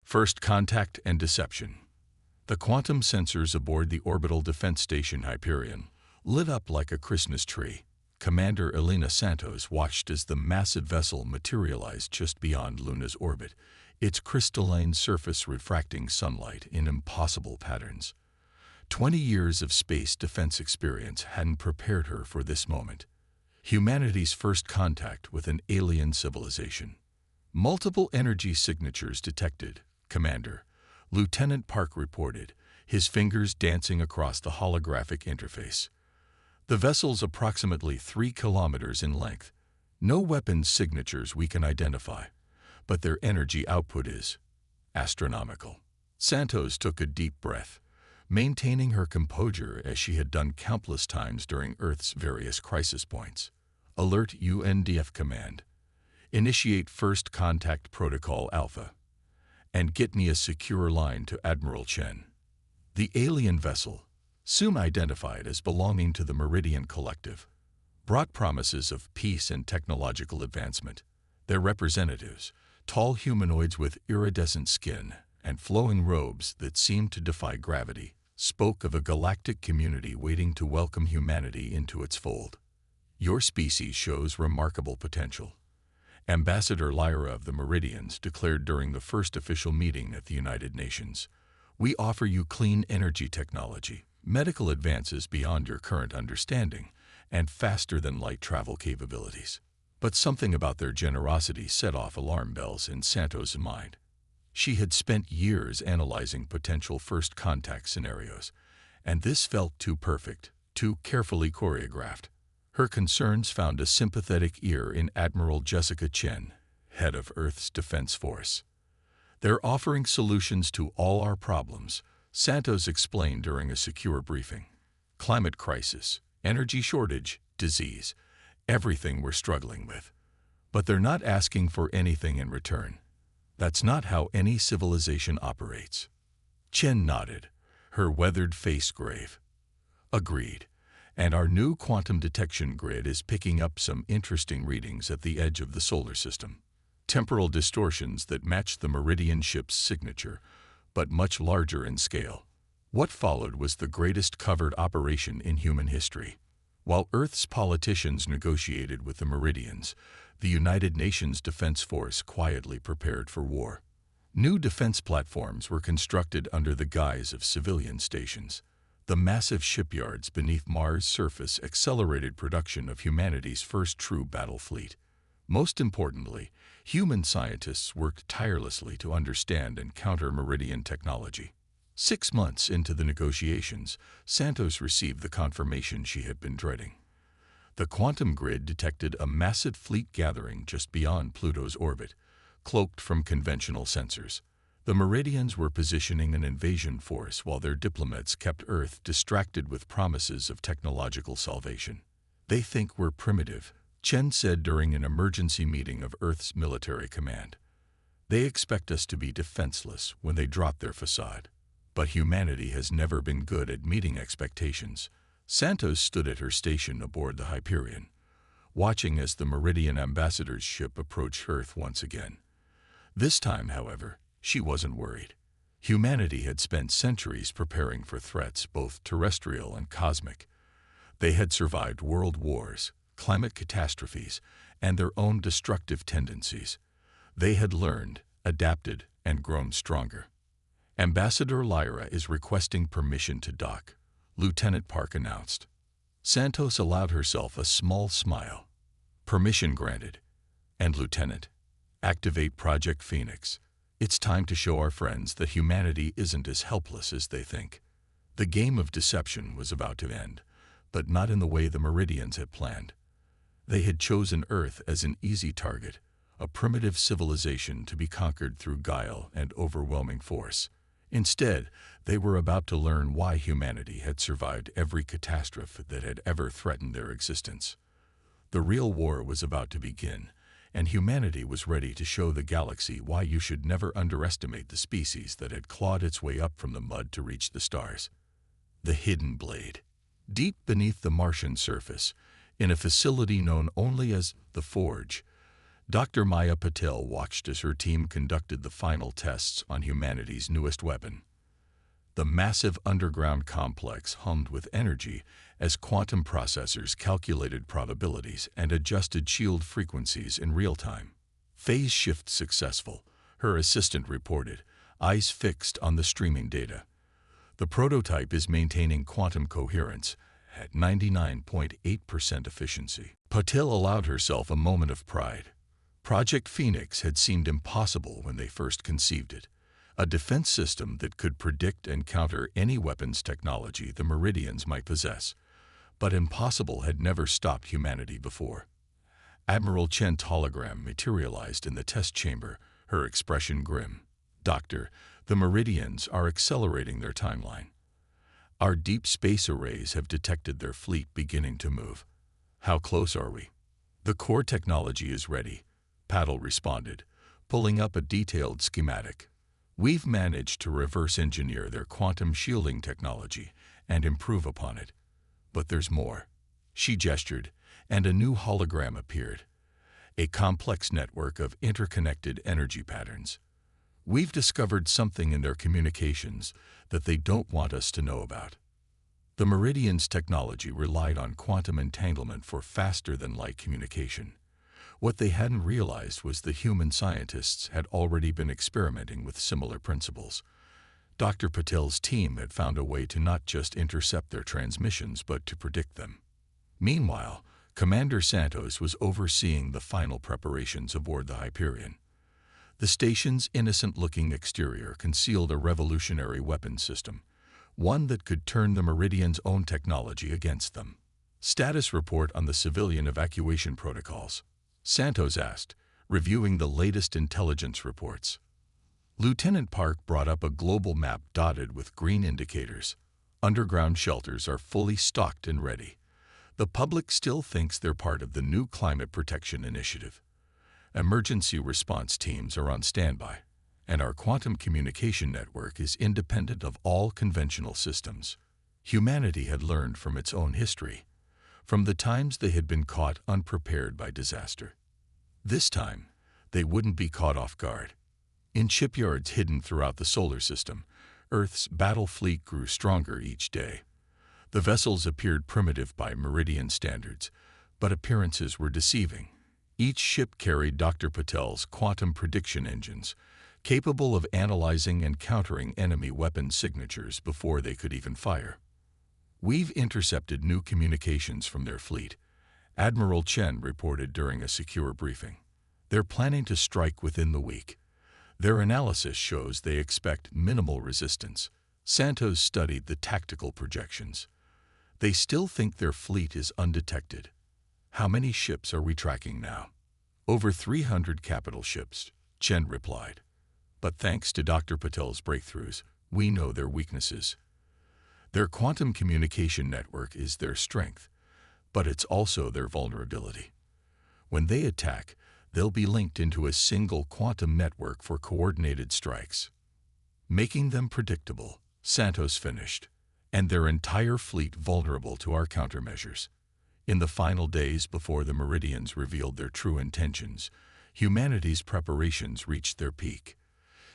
First contact and deception. The quantum sensors aboard the orbital defense station Hyperion lit up like a Christmas tree. Commander Elena Santos watched as the massive vessel materialized just beyond Luna's orbit, its crystalline surface refracting sunlight in impossible patterns. 20 years of space defense experience hadn't prepared her for this moment. Humanity's first contact with an alien civilization. Multiple energy signatures detected, Commander. Lieutenant Park reported, his fingers dancing across the holographic interface. The vessel's approximately 3 kilometers in length. No weapons signatures we can identify, but their energy output is astronomical. Santos took a deep breath, maintaining her composure as she had done countless times during Earth's various crisis points. Alert UNDF Command. Initiate First Contact Protocol Alpha. And get me a secure line to Admiral Chen. The alien vessel, soon identified as belonging to the Meridian Collective, brought promises of peace and technological advancement. Their representatives, tall humanoids with iridescent skin and flowing robes that seemed to defy gravity, spoke of a galactic community waiting to welcome humanity into its fold. Your species shows remarkable potential, Ambassador Lyra of the Meridians declared during the first official meeting at the United Nations. We offer you clean energy technology, medical advances beyond your current understanding, and faster-than-light travel capabilities. But something about their generosity set off alarm bells in Santos' mind. She had spent years analyzing potential first contact scenarios, and this felt too perfect, too carefully choreographed. Her concerns found a sympathetic ear in Admiral Jessica Chen, head of Earth's Defense Force. They're offering solutions to all our problems, Santos explained during a secure briefing. Climate crisis, energy shortage, disease, everything we're struggling with. But they're not asking for anything in return. That's not how any civilization operates. Chen nodded, her weathered face grave. Agreed. And our new quantum detection grid is picking up some interesting readings at the edge of the solar system. Temporal distortions that match the Meridian ship's signature, but much larger in scale. What followed was the greatest covert operation in human history. While Earth's politicians negotiated with the Meridians, the United Nations Defense Force quietly prepared for war. New defense platforms were constructed under the guise of civilian stations. The massive shipyards beneath Mars' surface accelerated production of humanity's first true battle fleet. Most importantly, human scientists worked tirelessly to understand and counter Meridian technology. 6 months into the negotiations, Santos received the confirmation she had been dreading. The quantum grid detected a massive fleet gathering just beyond Pluto's orbit, cloaked from conventional sensors. The Meridians were positioning an invasion force while their diplomats kept Earth distracted with promises of technological salvation. They think we're primitive, Chen said during an emergency meeting of Earth's military command. They expect us to be defenseless when they drop their facade. But humanity has never been good at meeting expectations. Santos stood at her station aboard the Hyperion, watching as the Meridian ambassador's ship approached Earth once again. This time, however, she wasn't worried. Humanity had spent centuries preparing for threats both terrestrial and cosmic. They had survived world wars, climate catastrophes, and their own destructive tendencies. They had learned, adapted, and grown stronger. Ambassador Lyra is requesting permission to dock, Lieutenant Park announced. Santos allowed herself a small smile. Permission granted. And Lieutenant, activate Project Phoenix. It's time to show our friends that humanity isn't as helpless as they think. The game of deception was about to end, but not in the way the Meridians had planned. They had chosen Earth as an easy target, a primitive civilization to be conquered through guile and overwhelming force. Instead, they were about to learn why humanity had survived every catastrophe that had ever threatened their existence. The real war was about to begin, and humanity was ready to show the galaxy why you should never underestimate the species that had clawed its way up from the mud to reach the stars. The Hidden Blade. Deep beneath the Martian surface, in a facility known only as the Forge, Dr. Maya Patel watched as her team conducted the final tests on humanity's newest weapon. The massive underground complex hummed with energy as quantum processors calculated probabilities and adjusted shield frequencies in real time. Phase shift successful, her assistant reported, eyes fixed on the streaming data. The prototype is maintaining quantum coherence at 99.8% efficiency. Patel allowed herself a moment of pride. Project Phoenix had seemed impossible when they first conceived it, a defense system that could predict and counter any weapons technology the Meridians might possess. But impossible had never stopped humanity before. Admiral Chen's hologram materialized in the test chamber, her expression grim. "Doctor, the Meridians are accelerating their timeline. Our deep space arrays have detected their fleet beginning to move. How close are we?" "The core technology is ready," Paddle responded, pulling up a detailed schematic. "We've managed to reverse engineer their quantum shielding technology and improve upon it. But there's more." She gestured, and a new hologram appeared, a complex network of interconnected energy patterns. "We've discovered something in their communications that they don't want us to know about." The Meridian's technology relied on quantum entanglement for faster-than-light communication. What they hadn't realized was the human scientists had already been experimenting with similar principles. Dr. Patel's team had found a way to not just intercept their transmissions but to predict them. Meanwhile, Commander Santos was overseeing the final preparations aboard the Hyperion. The station's innocent-looking exterior concealed a revolutionary weapons system, one that could turn the Meridian's own technology against them. "Status report on the civilian evacuation protocols," Santos asked, reviewing the latest intelligence reports. Lieutenant Park brought up a global map dotted with green indicators. "Underground shelters are fully stocked and ready. The public still thinks they're part of the new climate protection initiative. Emergency response teams are on standby, and our quantum communication network is independent of all conventional systems." Humanity had learned from its own history, from the times they had been caught unprepared by disaster. This time, they wouldn't be caught off guard. In shipyards hidden throughout the solar system, Earth's battle fleet grew stronger each day. The vessels appeared primitive by Meridian standards, but appearances were deceiving. Each ship carried Dr. Patel's quantum prediction engines, capable of analyzing and countering enemy weapon signatures before they could even fire. "We've intercepted new communications from their fleet," Admiral Chen reported during a secure briefing. "They're planning to strike within the week. Their analysis shows they expect minimal resistance." Santos studied the tactical projections. "They still think their fleet is undetected. How many ships are we tracking now?" "Over 300 capital ships," Chen replied. "But thanks to Dr. Patel's breakthroughs, we know their weaknesses. Their quantum communication network is their strength, but it's also their vulnerability. When they attack, they'll be linked into a single quantum network for coordinated strikes, making them predictable," Santos finished, "and their entire fleet vulnerable to our countermeasures." In the final days before the Meridians revealed their true intentions, humanity's preparations reached their peak.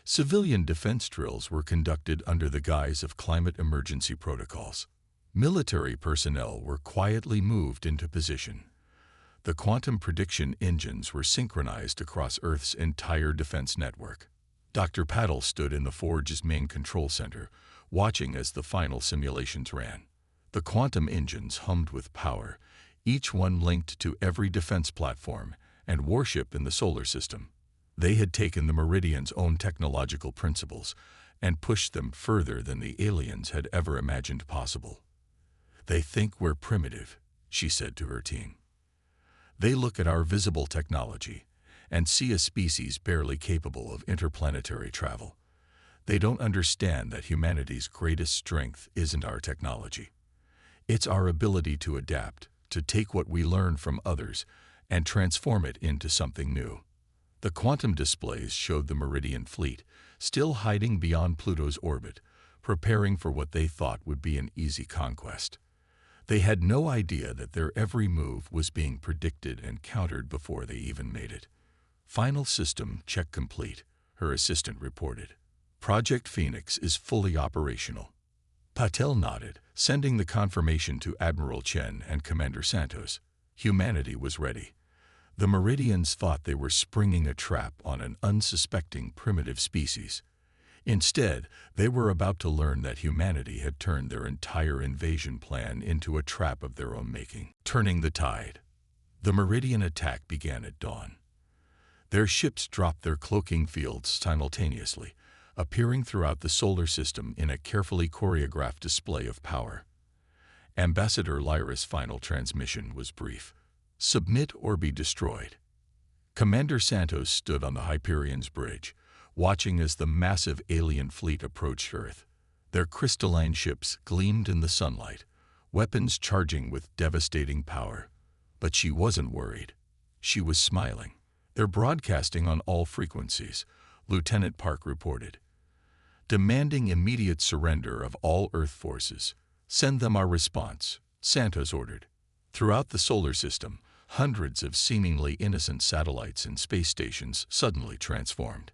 Civilian defense drills were conducted under the guise of climate emergency protocols. Military personnel were quietly moved into position. The quantum prediction engines were synchronized across Earth's entire defense network. Dr. Paddle stood in the Forge's main control center, watching as the final simulations ran. The quantum engines hummed with power, each one linked to every defense platform and warship in the solar system. They had taken the Meridian's own technological principles and pushed them further than the aliens had ever imagined possible. "They think we're primitive," she said to her team. "They look at our visible technology and see a species barely capable of interplanetary travel. They don't understand that humanity's greatest strength isn't our technology. It's our ability to adapt, to take what we learn from others and transform it into something new." The quantum displays showed the Meridian fleet, still hiding beyond Pluto's orbit, preparing for what they thought would be an easy conquest. They had no idea that their every move was being predicted and countered before they even made it. Final system check complete, her assistant reported. Project Phoenix is fully operational. Patel nodded, sending the confirmation to Admiral Chen and Commander Santos. Humanity was ready. The Meridians thought they were springing a trap on an unsuspecting primitive species. Instead, they were about to learn that humanity had turned their entire invasion plan into a trap of their own making. Turning the tide. The Meridian attack began at dawn. Their ships dropped their cloaking fields simultaneously, appearing throughout the solar system in a carefully choreographed display of power. Ambassador Lyra's final transmission was brief. Submit or be destroyed. Commander Santos stood on the Hyperion's bridge, watching as the massive alien fleet approached Earth. Their crystalline ships gleamed in the sunlight, weapons charging with devastating power. But she wasn't worried. She was smiling. "They're broadcasting on all frequencies," Lieutenant Park reported. "Demanding immediate surrender of all Earth forces. Send them our response," Santos ordered. Throughout the solar system, hundreds of seemingly innocent satellites and space stations suddenly transformed.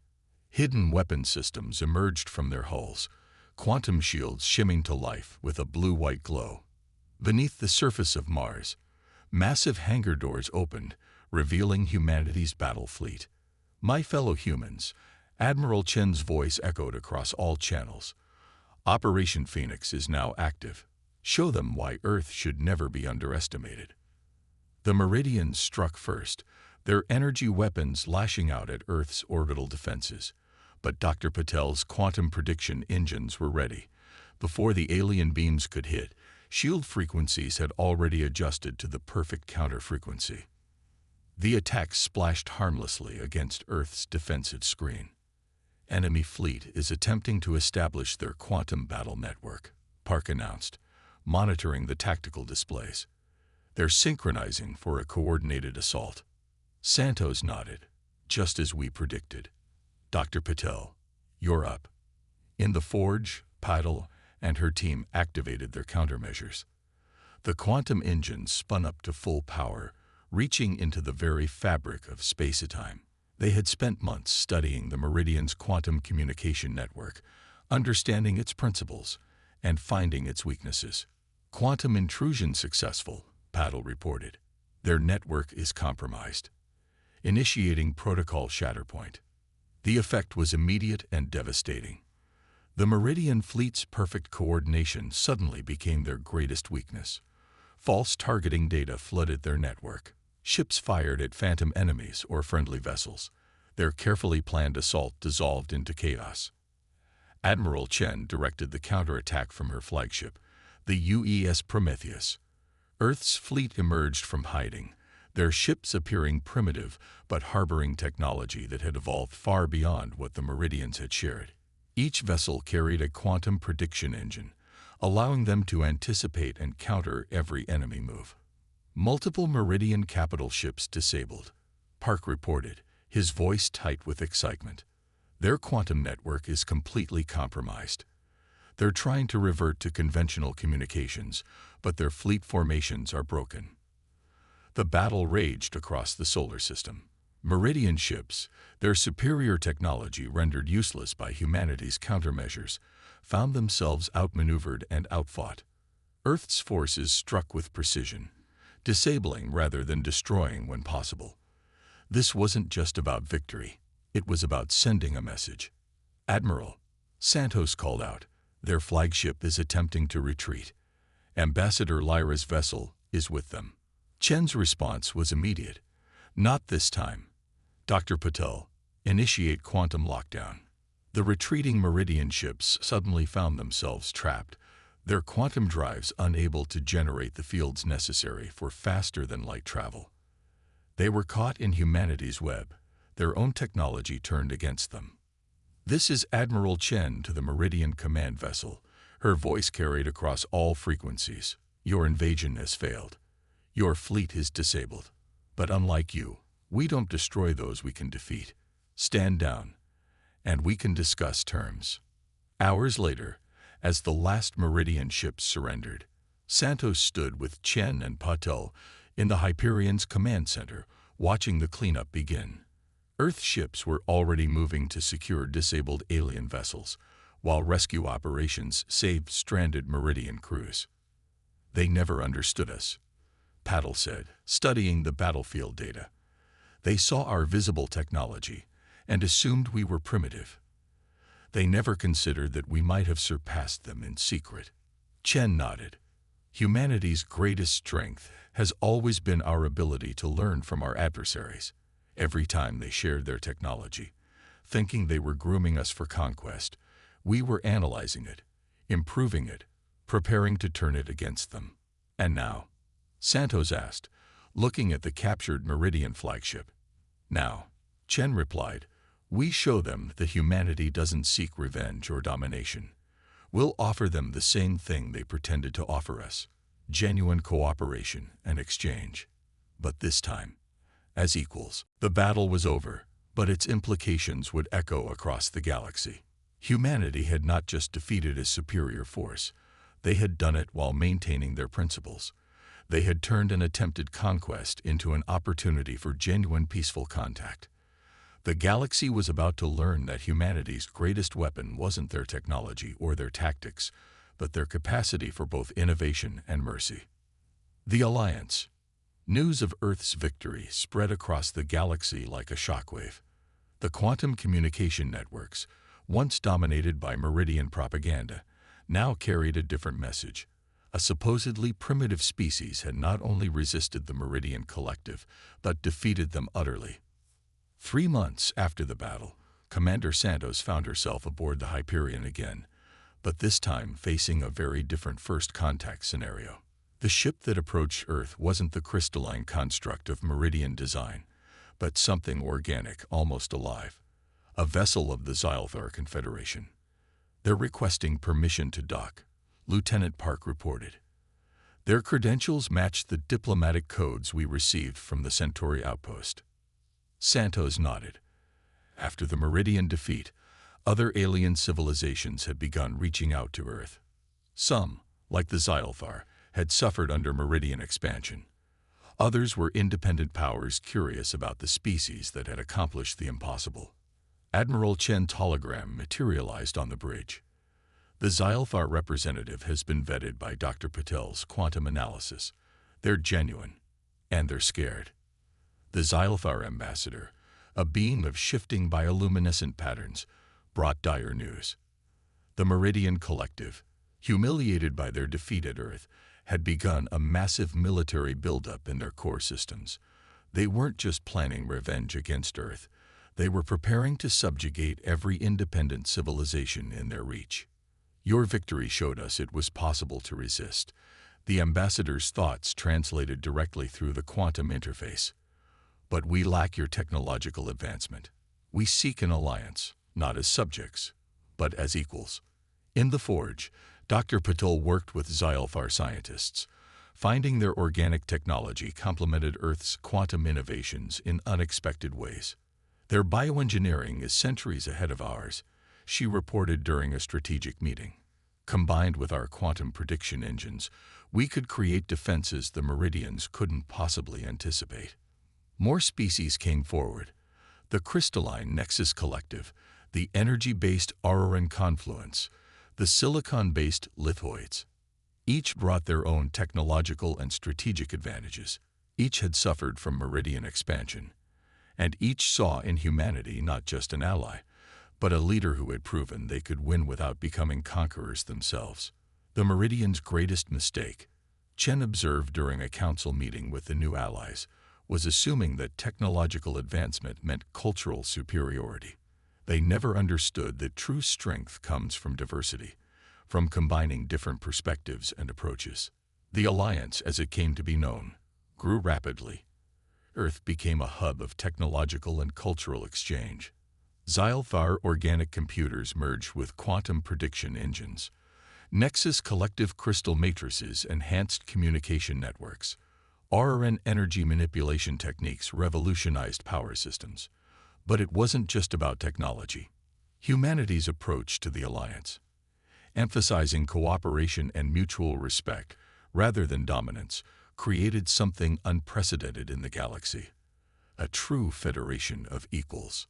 Hidden weapon systems emerged from their hulls, quantum shields shimming to life with a blue-white glow. Beneath the surface of Mars, massive hangar doors opened, revealing humanity's battle fleet. "My fellow humans," Admiral Chen's voice echoed across all channels. "Operation Phoenix is now active. Show them why Earth should never be underestimated." The Meridians struck first, their energy weapons lashing out at Earth's orbital defenses. But Dr. Patel's quantum prediction engines were ready. Before the alien beams could hit, shield frequencies had already adjusted to the perfect counter frequency. The attack splashed harmlessly against Earth's defensive screen. "Enemy fleet is attempting to establish their quantum battle network," Park announced, monitoring the tactical displays. "They're synchronizing for a coordinated assault." Santos nodded. "Just as we predicted. Dr. Patel, you're up." In the forge, Patel and her team activated their countermeasures. The quantum engines spun up to full power, reaching into the very fabric of space-time. They had spent months studying the Meridian's quantum communication network, understanding its principles, and finding its weaknesses. "Quantum intrusion successful," Patel reported. "Their network is compromised." Initiating protocol shatterpoint. The effect was immediate and devastating. The Meridian fleet's perfect coordination suddenly became their greatest weakness. False targeting data flooded their network. Ships fired at phantom enemies or friendly vessels. Their carefully planned assault dissolved into chaos. Admiral Chen directed the counterattack from her flagship, the UES Prometheus. Earth's fleet emerged from hiding, their ships appearing primitive but harboring technology that had evolved far beyond what the Meridians had shared. Each vessel carried a quantum prediction engine, allowing them to anticipate and counter every enemy move. Multiple Meridian capital ships disabled, Park reported, his voice tight with excitement. "Their quantum network is completely compromised. They're trying to revert to conventional communications, but their fleet formations are broken." The battle raged across the solar system. Meridian ships, their superior technology rendered useless by humanity's countermeasures, found themselves outmaneuvered and outfought. Earth's forces struck with precision, disabling rather than destroying when possible. This wasn't just about victory. It was about sending a message. "Admiral," Santos called out, "their flagship is attempting to retreat. Ambassador Lyra's vessel is with them." Chen's response was immediate. "Not this time. Dr. Patel, initiate quantum lockdown." The retreating Meridian ships suddenly found themselves trapped, their quantum drives unable to generate the fields necessary for faster-than-light travel. They were caught in humanity's web, their own technology turned against them. "This is Admiral Chen to the Meridian command vessel," her voice carried across all frequencies. "Your invasion has failed. Your fleet is disabled. But unlike you, we don't destroy those we can defeat. Stand down, and we can discuss terms." Hours later, as the last Meridian ships surrendered, Santos stood with Chen and Patel in the Hyperion's command center, watching the cleanup begin. Earth ships were already moving to secure disabled alien vessels, while rescue operations saved stranded Meridian crews. "They never understood us," Paddle said, studying the battlefield data. "They saw our visible technology and assumed we were primitive. They never considered that we might have surpassed them in secret." Chen nodded. "Humanity's greatest strength has always been our ability to learn from our adversaries. Every time they shared their technology, thinking they were grooming us for conquest, we were analyzing it, improving it, preparing to turn it against them." "And now?" Santos asked, looking at the captured Meridian flagship. "Now," Chen replied, "we show them that humanity doesn't seek revenge or domination. We'll offer them the same thing they pretended to offer us: genuine cooperation and exchange. But this time, as equals." The battle was over, but its implications would echo across the galaxy. Humanity had not just defeated a superior force, they had done it while maintaining their principles. They had turned an attempted conquest into an opportunity for genuine peaceful contact. The galaxy was about to learn that humanity's greatest weapon wasn't their technology or their tactics, but their capacity for both innovation and mercy. The Alliance. News of Earth's victory spread across the galaxy like a shockwave. The quantum communication networks, once dominated by Meridian propaganda, now carried a different message. A supposedly primitive species had not only resisted the Meridian Collective, but defeated them utterly. 3 months after the battle, Commander Santos found herself aboard the Hyperion again, but this time facing a very different first contact scenario. The ship that approached Earth wasn't the crystalline construct of Meridian design, but something organic, almost alive. A vessel of the Zylthar Confederation. "They're requesting permission to dock," Lieutenant Park reported. "Their credentials matched the diplomatic codes we received from the Centauri outpost." Santos nodded. After the Meridian defeat, other alien civilizations had begun reaching out to Earth. Some, like the Zylthar, had suffered under Meridian expansion. Others were independent powers curious about the species that had accomplished the impossible. Admiral Chen's hologram materialized on the bridge. "The Zylthar representative has been vetted by Dr. Patel's quantum analysis. They're genuine, and they're scared." The Zylthar ambassador, a being of shifting bioluminescent patterns, brought dire news. The Meridian Collective, humiliated by their defeat at Earth, had begun a massive military buildup in their core systems. They weren't just planning revenge against Earth, they were preparing to subjugate every independent civilization in their reach. "Your victory showed us it was possible to resist." The ambassador's thoughts translated directly through the quantum interface. "But we lack your technological advancement. We seek an alliance, not as subjects, but as equals." In the Forge, Dr. Patel worked with Zylthar scientists, finding their organic technology complemented Earth's quantum innovations in unexpected ways. "Their bioengineering is centuries ahead of ours," she reported during a strategic meeting. "Combined with our quantum prediction engines, we could create defenses the Meridians couldn't possibly anticipate." More species came forward. The crystalline Nexus Collective, the energy-based Auroran Confluence, the silicon-based lithoids. Each brought their own technological and strategic advantages. Each had suffered from Meridian expansion. And each saw in humanity not just an ally, but a leader who had proven they could win without becoming conquerors themselves. The Meridians' greatest mistake, Chen observed during a council meeting with the new allies, was assuming that technological advancement meant cultural superiority. They never understood that true strength comes from diversity, from combining different perspectives and approaches. The Alliance, as it came to be known, grew rapidly. Earth became a hub of technological and cultural exchange. Zylthar organic computers merged with quantum prediction engines. Nexus collective crystal matrices enhanced communication networks. Auroran energy manipulation techniques revolutionized power systems. But it wasn't just about technology. Humanity's approach to the Alliance, emphasizing cooperation and mutual respect rather than dominance, created something unprecedented in the galaxy. a true federation of equals.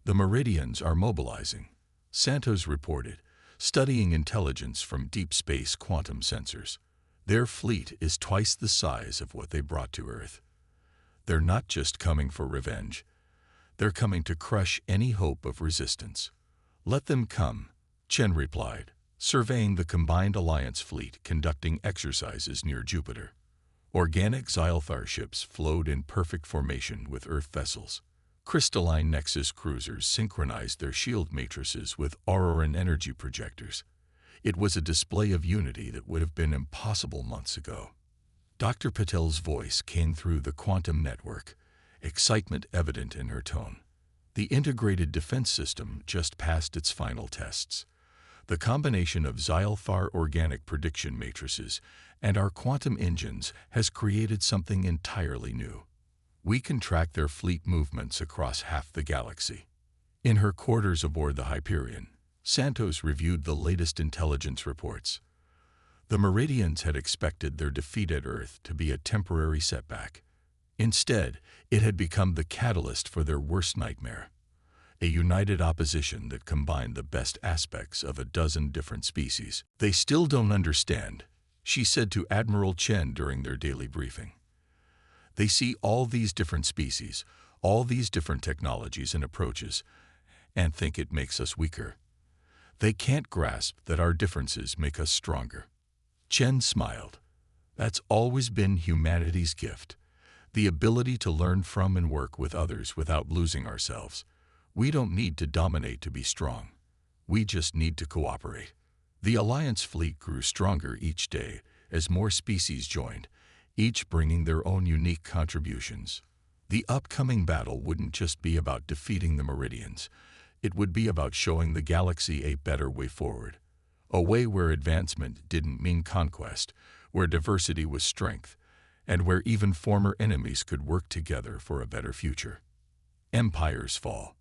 The Meridians are mobilizing, Santos reported, studying intelligence from deep space quantum sensors. Their fleet is twice the size of what they brought to Earth. They're not just coming for revenge. They're coming to crush any hope of resistance. Let them come, Chen replied, surveying the combined Alliance fleet conducting exercises near Jupiter. Organic Xylthar ships flowed in perfect formation with Earth vessels. Crystalline Nexus cruisers synchronized their shield matrices with Auroran energy projectors. It was a display of unity that would have been impossible months ago. Dr. Patel's voice came through the quantum network, excitement evident in her tone. The integrated defense system just passed its final tests. The combination of Xylthar organic prediction matrices and our quantum engines has created something entirely new. We can track their fleet movements across half the galaxy. In her quarters aboard the Hyperion, Santos reviewed the latest intelligence reports. The Meridians had expected their defeat at Earth to be a temporary setback. Instead, it had become the catalyst for their worst nightmare. A united opposition that combined the best aspects of a dozen different species. They still don't understand, she said to Admiral Chen during their daily briefing. They see all these different species, all these different technologies and approaches, and think it makes us weaker. They can't grasp that our differences make us stronger. Chen smiled. That's always been humanity's gift, the ability to learn from and work with others without losing ourselves. We don't need to dominate to be strong. We just need to cooperate. The Alliance fleet grew stronger each day as more species joined, each bringing their own unique contributions. The upcoming battle wouldn't just be about defeating the Meridians. It would be about showing the galaxy a better way forward. A way where advancement didn't mean conquest, where diversity was strength, and where even former enemies could work together for a better future. Empires fall.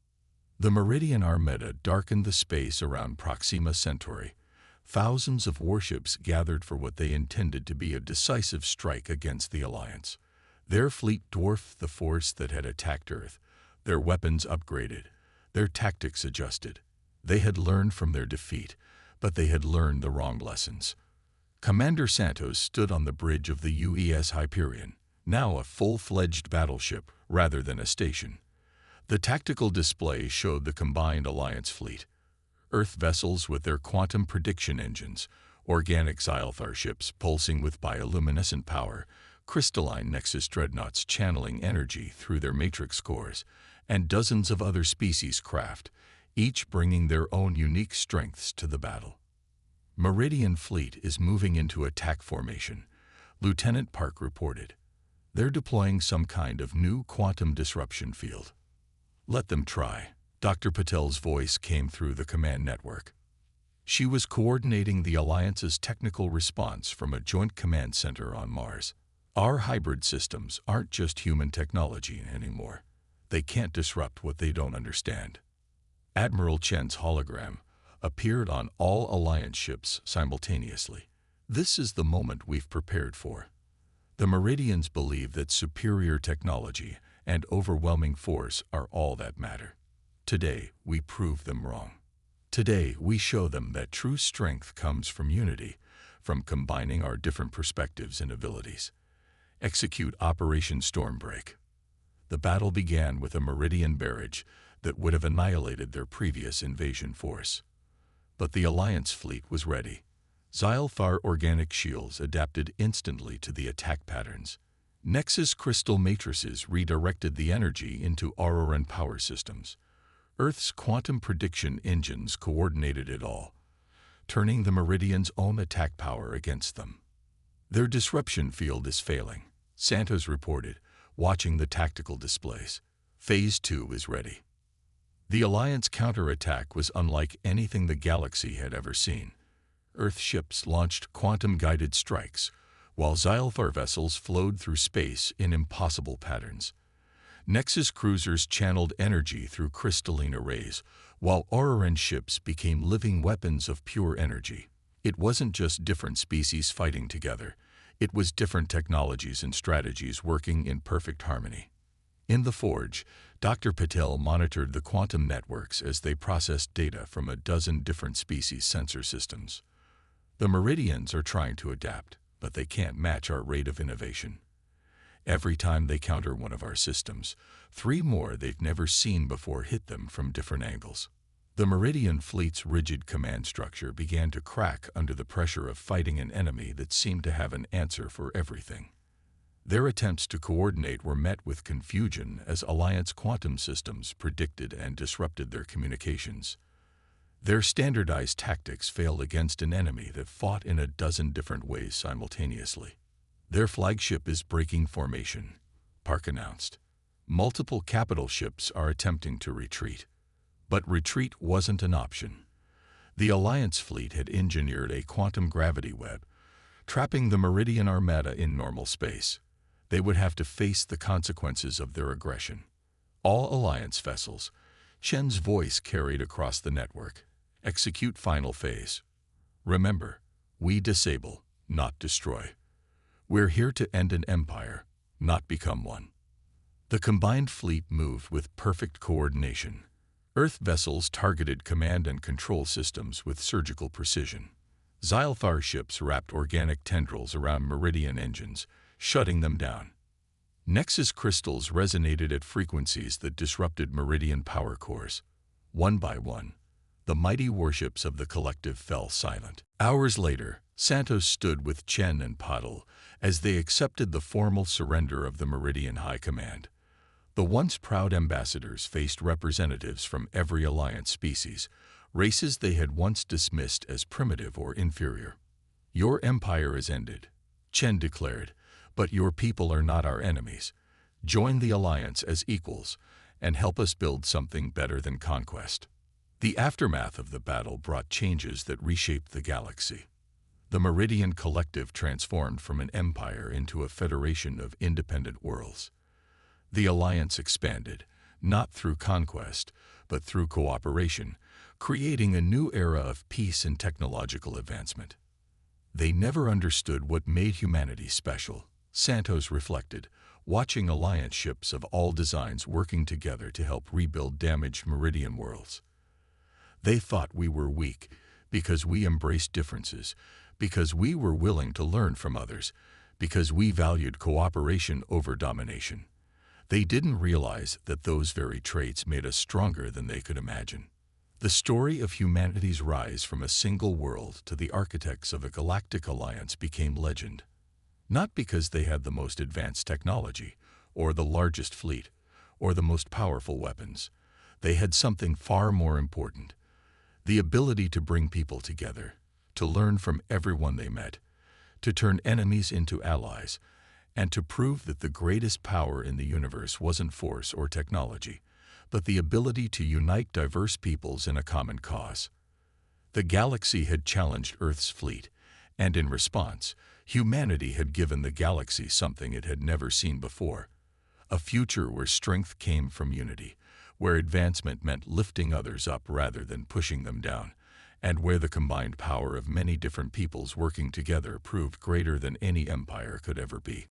The Meridian Armada darkened the space around Proxima Centauri. Thousands of warships gathered for what they intended to be a decisive strike against the Alliance. Their fleet dwarfed the force that had attacked Earth, their weapons upgraded, their tactics adjusted. They had learned from their defeat, but they had learned the wrong lessons. Commander Santos stood on the bridge of the UES Hyperion, now a full-fledged battleship rather than a station. The tactical display showed the combined Alliance fleet. Earth vessels with their quantum prediction engines, organic Xylthar ships pulsing with bioluminescent power, crystalline Nexus dreadnoughts channeling energy through their matrix cores, and dozens of other species craft, each bringing their own unique strengths to the battle. Meridian fleet is moving into attack formation, Lieutenant Park reported. They're deploying some kind of new quantum disruption field. Let them try. Dr. Patel's voice came through the command network. She was coordinating the Alliance's technical response from a joint command center on Mars. Our hybrid systems aren't just human technology anymore. They can't disrupt what they don't understand. Admiral Chen's hologram appeared on all Alliance ships simultaneously. This is the moment we've prepared for. The Meridians believe that superior technology and overwhelming force are all that matter. Today, we prove them wrong. Today, we show them that true strength comes from unity, from combining our different perspectives and abilities. Execute Operation Stormbreak. The battle began with a Meridian barrage that would have annihilated their previous invasion force. But the Alliance fleet was ready. Xylthar organic shields adapted instantly to the attack patterns. Nexus crystal matrices redirected the energy into Auroran power systems. Earth's quantum prediction engines coordinated it all, turning the Meridian's own attack power against them. Their disruption field is failing, Santos reported, watching the tactical displays. Phase 2 is ready. The Alliance counterattack was unlike anything the galaxy had ever seen. Earth ships launched quantum-guided strikes, while Xylthar vessels flowed through space in impossible patterns. Nexus cruisers channeled energy through crystalline arrays, while Auroran ships became living weapons of pure energy. It wasn't just different species fighting together. It was different technologies and strategies working in perfect harmony. In the Forge, Dr. Patel monitored the quantum networks as they processed data from a dozen different species' sensor systems. The Meridians are trying to adapt, but they can't match our rate of innovation. Every time they counter one of our systems, 3 more they've never seen before hit them from different angles. The Meridian fleet's rigid command structure began to crack under the pressure of fighting an enemy that seemed to have an answer for everything. Their attempts to coordinate were met with confusion as Alliance quantum systems predicted and disrupted their communications. Their standardized tactics failed against an enemy that fought in a dozen different ways simultaneously. Their flagship is breaking formation, Park announced. Multiple capital ships are attempting to retreat. But retreat wasn't an option. The Alliance fleet had engineered a quantum gravity web, trapping the Meridian Armada in normal space. They would have to face the consequences of their aggression. All Alliance vessels, Chen's voice carried across the network, execute final phase. Remember, we disable, not destroy. We're here to end an empire, not become one. The combined fleet moved with perfect coordination. Earth vessels targeted command and control systems with surgical precision. Xylthar ships wrapped organic tendrils around Meridian engines, shutting them down. Nexus crystals resonated at frequencies that disrupted Meridian power cores. One by one, the mighty warships of the collective fell silent. Hours later, Santos stood with Chen and Paddle as they accepted the formal surrender of the Meridian High Command. The once proud ambassadors faced representatives from every Alliance species, races they had once dismissed as primitive or inferior. Your empire is ended, Chen declared, but your people are not our enemies. Join the Alliance as equals and help us build something better than conquest. The aftermath of the battle brought changes that reshaped the galaxy. The Meridian Collective transformed from an empire into a federation of independent worlds. The Alliance expanded, not through conquest, but through cooperation, creating a new era of peace and technological advancement. They never understood what made humanity special, Santos reflected, watching Alliance ships of all designs working together to help rebuild damaged Meridian worlds. They thought we were weak because we embraced differences, because we were willing to learn from others, because we valued cooperation over domination. They didn't realize that those very traits made us stronger than they could imagine. The story of humanity's rise from a single world to the architects of a galactic alliance became legend. Not because they had the most advanced technology, or the largest fleet, or the most powerful weapons. They had something far more important: the ability to bring people together, to learn from everyone they met, to turn enemies into allies, and to prove that the greatest power in the universe wasn't force or technology, but the ability to unite diverse peoples in a common cause. The galaxy had challenged Earth's fleet, and in response, humanity had given the galaxy something it had never seen before: a future where strength came from unity, where advancement meant lifting others up rather than pushing them down, and where the combined power of many different peoples working together proved greater than any empire could ever be.